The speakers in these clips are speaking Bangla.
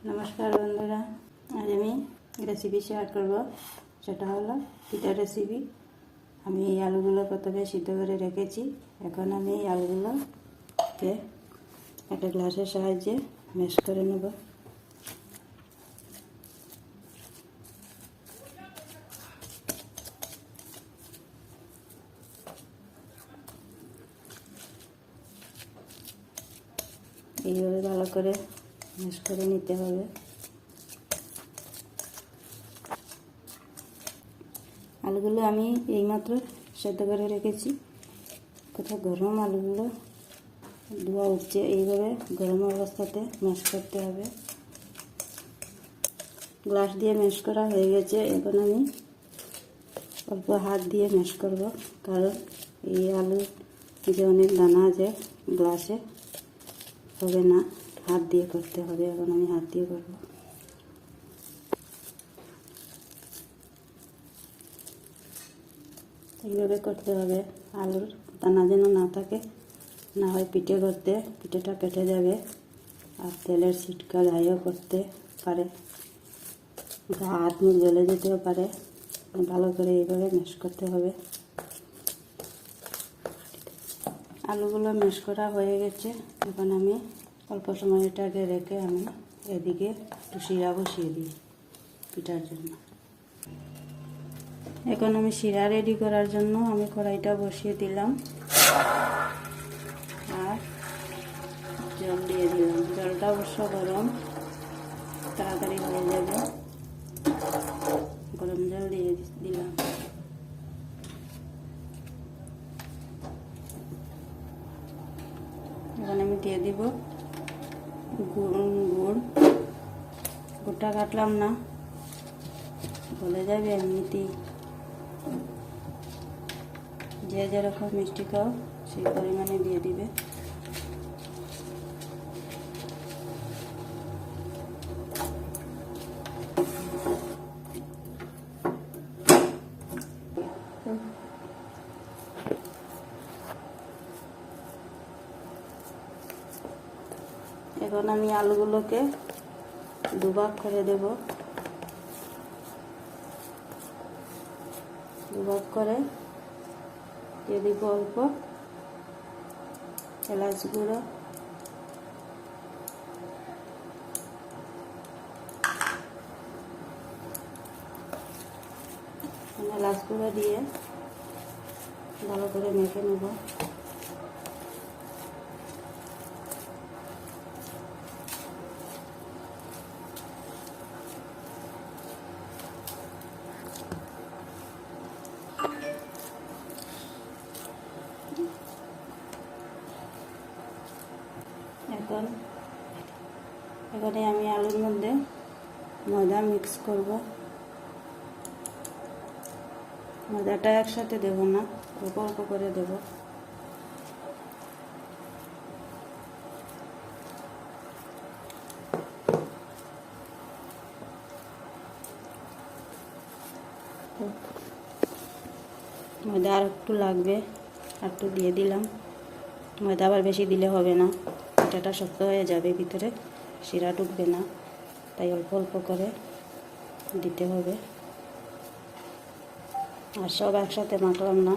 नमस्कार बंधुरा आज रेसिपि शेयर करब सेटा हलो पिठार रेसिपि। आमी आलुगुलो प्रथमे सिद्ध करे रेखेছি। এখন আমি आलुगुलोके একটা গ্লাসের সাহায্যে ম্যাশ করে নেব। এইভাবে ভালো করে ম্যাশ করে নিতে হবে। আলুগুলো আমি এইমাত্র সেদ্ধ করে রেখেছি। কোথাও গরম আলুগুলো ধোয়া উঠছে, এইভাবে গরম অবস্থাতে ম্যাশ করতে হবে। গ্লাস দিয়ে ম্যাশ করা হয়ে গেছে। এখন আমি অল্প হাত দিয়ে ম্যাশ করব, কারণ এই আলু যে অনেক দানা আছে গ্লাসে হবে না, হাত দিয়ে করতে হবে। এখন আমি হাত দিয়ে করব। এইভাবে করতে হবে, আলুর দানা যেন না থাকে, না হয় পিঠে করতে পিঠেটা কেটে যাবে আর তেলের ছিটকা গায়েও করতে পারে, হাত মুখ জ্বলে যেতেও পারে। ভালো করে এইভাবে ম্যাশ করতে হবে। আলুগুলো ম্যাশ করা হয়ে গেছে। এখন আমি অল্প সময় এটাকে রেখে আমি এদিকে একটু শিরা বসিয়ে দিই পিঠার জন্য। এখন আমি শিরা রেডি করার জন্য আমি কড়াইটা বসিয়ে দিলাম আর জল দিয়ে দিলাম। জলটা অবশ্য গরম, তাড়াতাড়ি হয়ে যাবে। গরম জল দিয়ে দিলাম। এখন আমি দিয়ে দিব গুড়টা কাটলাম না, বলে যাবে এমনিতেই। যে যেরকম মিষ্টি খাও সেই পরিমাণে দিয়ে দিবে। এখন আমি আলুগুলোকে দুভাগ করে দেব। দুভাগ করে দিয়ে দিব অল্প এলাচ গুঁড়ো, এলাচ গুঁড়ো দিয়ে ভালো করে মেখে নেব। এখানে আমি আলুর মধ্যে ময়দা মিক্স করব। ময়দাটা একসাথে দেব না, অল্প অল্প করে দেব। ময়দা আর একটু লাগবে, আর একটু দিয়ে দিলাম। ময়দা আবার বেশি দিলে হবে না, পিঠাটা শক্ত হয়ে যাবে, ভিতরে শিরা ঢুকবে না, তাই অল্প অল্প করে দিতে হবে। আর সব একসাথে মাখলাম না,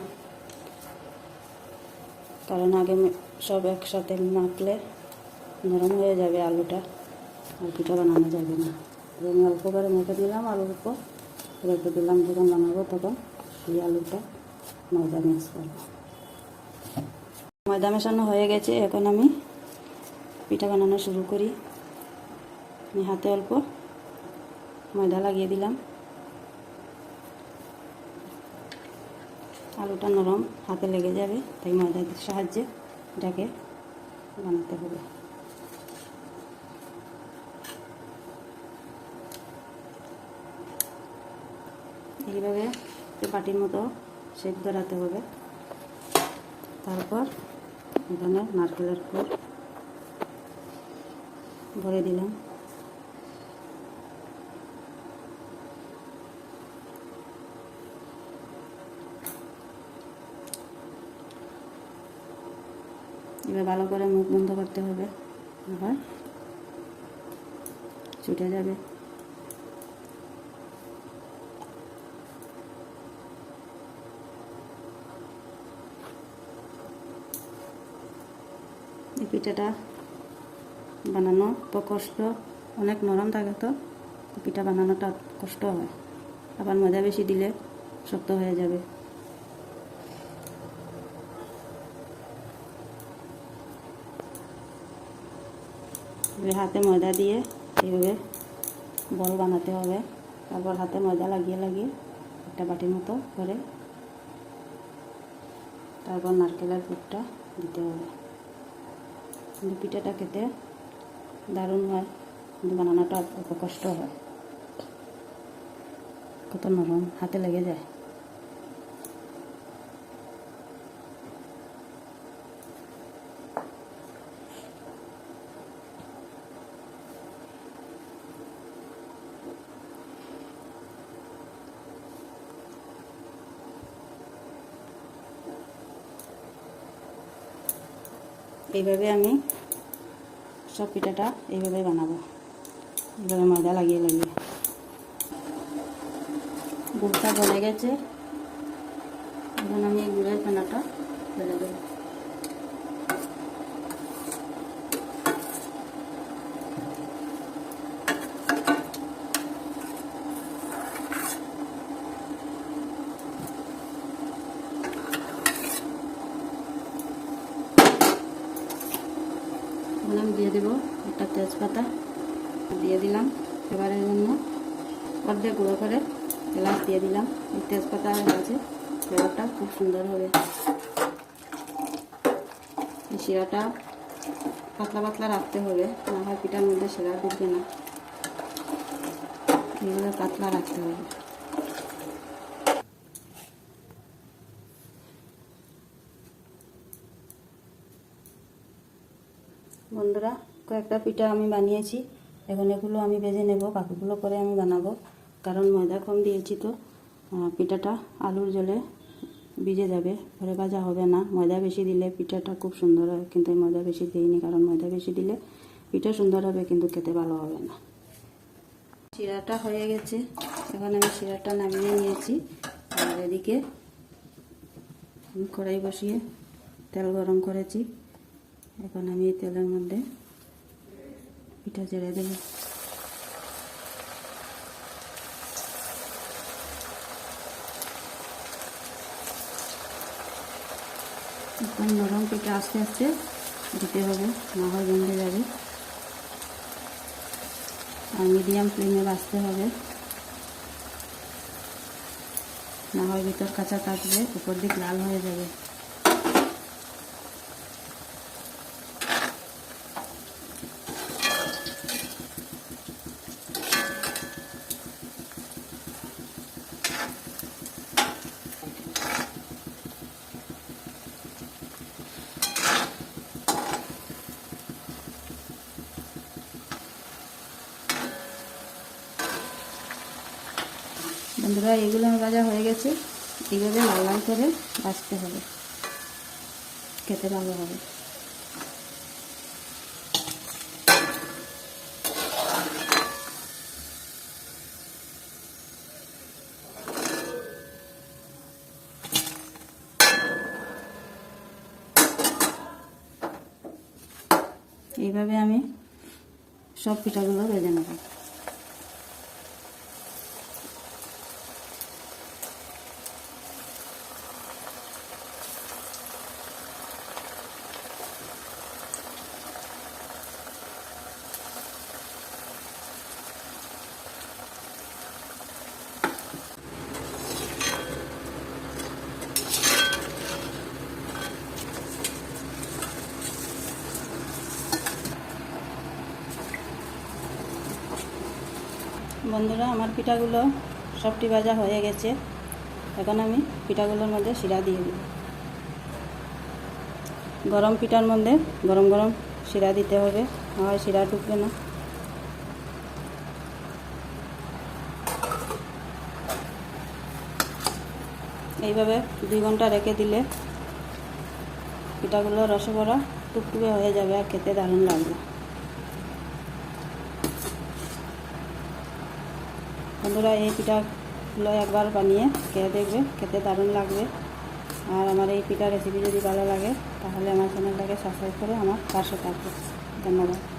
কারণ আগে সব একসাথে মাখলে নরম হয়ে যাবে আলুটা, আর পিঠা বানানো যাবে না। আমি অল্প করে মেখে দিলাম, আলুর উপর রেখে দিলাম। যখন বানাবো তখন এই আলুটা ময়দা মিক্স করব। ময়দা মেশানো হয়ে গেছে। এখন আমি পিঠা বানানো শুরু করি। আমি হাতে অল্প ময়দা লাগিয়ে দিলাম। আলুটা নরম, হাতে লেগে যাবে, তাই ময়দার সাহায্যে এটাকে বানাতে হবে। এইভাবে বাটির মতো শেপ ধরাতে হবে। তারপর এখানে নারকেলের পুর ভরে দিলাম। এবার ভালো করে মুখ বন্ধ করতে হবে। আবার ছুটে যাবে। এই পিঠাটা বানানো তো কষ্ট, অনেক নরম থাকে, তো পিঠা বানানোটা কষ্ট হয়। আবার ময়দা বেশি দিলে শক্ত হয়ে যাবে। হাতে ময়দা দিয়ে এইভাবে বল বানাতে হবে। তারপর হাতে ময়দা লাগিয়ে লাগিয়ে একটা বাটির মতো করে তারপর নারকেলের পুরটা দিতে হবে। কিন্তু পিঠাটা খেতে দারুণ হয়, কিন্তু বানানোটা অল্প কষ্ট হয়। কত নরম, হাতে লেগে যায়। এইভাবে আমি সব পিঠাটা এইভাবে বানাবো, এইভাবে ময়দা লাগিয়ে লাগিয়ে। গুড়টা বলে গেছে, এখন আমি এই গুড়ের ফেনাটা ফেলে দেবো। এখন আমি দিয়ে দেবো একটা তেজপাতা, দিয়ে দিলাম এবারের জন্য অর্ধেক গুঁড়ো করে এলাচ দিয়ে দিলাম। এই তেজপাতা আছে, ফ্লেভারটা খুব সুন্দর হবে। এই শিরাটা পাতলা পাতলা রাখতে হবে, না হয় পিঠার মধ্যে শিরা ঢুকবে না। এইভাবে পাতলা রাখতে হবে। বন্ধুরা, কয়েকটা পিঠা আমি বানিয়েছি, এখন এগুলো আমি ভেজে নেব। বাকিগুলো পরে আমি বানাবো, কারণ ময়দা কম দিয়েছি, তো পিঠাটা আলুর জলে ভিজে যাবে, পরে ভাজা হবে না। ময়দা বেশি দিলে পিঠাটা খুব সুন্দর হয়, কিন্তু ময়দা বেশি দিইনি, কারণ ময়দা বেশি দিলে পিঠা সুন্দর হবে কিন্তু খেতে ভালো হবে না। শিরাটা হয়ে গেছে, এখন আমি শিরাটা নামিয়ে নিয়েছি। আর এদিকে কড়াই বসিয়ে তেল গরম করেছি। এখন আমি এই তেলের মধ্যে পিঠা ছেড়ে দেব। এখন নরম পিঠা আস্তে আস্তে দিতে হবে, না হয় ভেঙে যাবে। আর মিডিয়াম ফ্লেমে ভাজতে হবে, না হয় ভিতর কাঁচা থাকবে, উপর দিক লাল হয়ে যাবে। বন্ধুরা, এগুলো ভাজা হয়ে গেছে। এইভাবে লাল লাল করে ভাজতে হবে, খেতে ভালো হবে। এইভাবে আমি সব পিঠাগুলো ভেজে নেব। বন্ধুরা, আমার পিঠাগুলো সবটি ভাজা হয়ে গেছে। এখন আমি পিঠাগুলোর মধ্যে শিরা দিয়ে দিই। গরম পিঠার মধ্যে গরম গরম শিরা দিতে হবে, না হয় শিরা ঢুকবে না। এইভাবে 2 ঘন্টা রেখে দিলে পিঠাগুলো রসে ভরা টুকটুকে হয়ে যাবে আর খেতে দারুণ লাগবে। বন্ধুরা এই পিঠাগুলো একবার বানিয়ে খেয়ে দেখবে, খেতে দারুণ লাগবে। আর আমার এই পিঠা রেসিপি যদি ভালো লাগে তাহলে আমার চ্যানেলটাকে সাবস্ক্রাইব করে আমার পাশে থাকবে। ধন্যবাদ।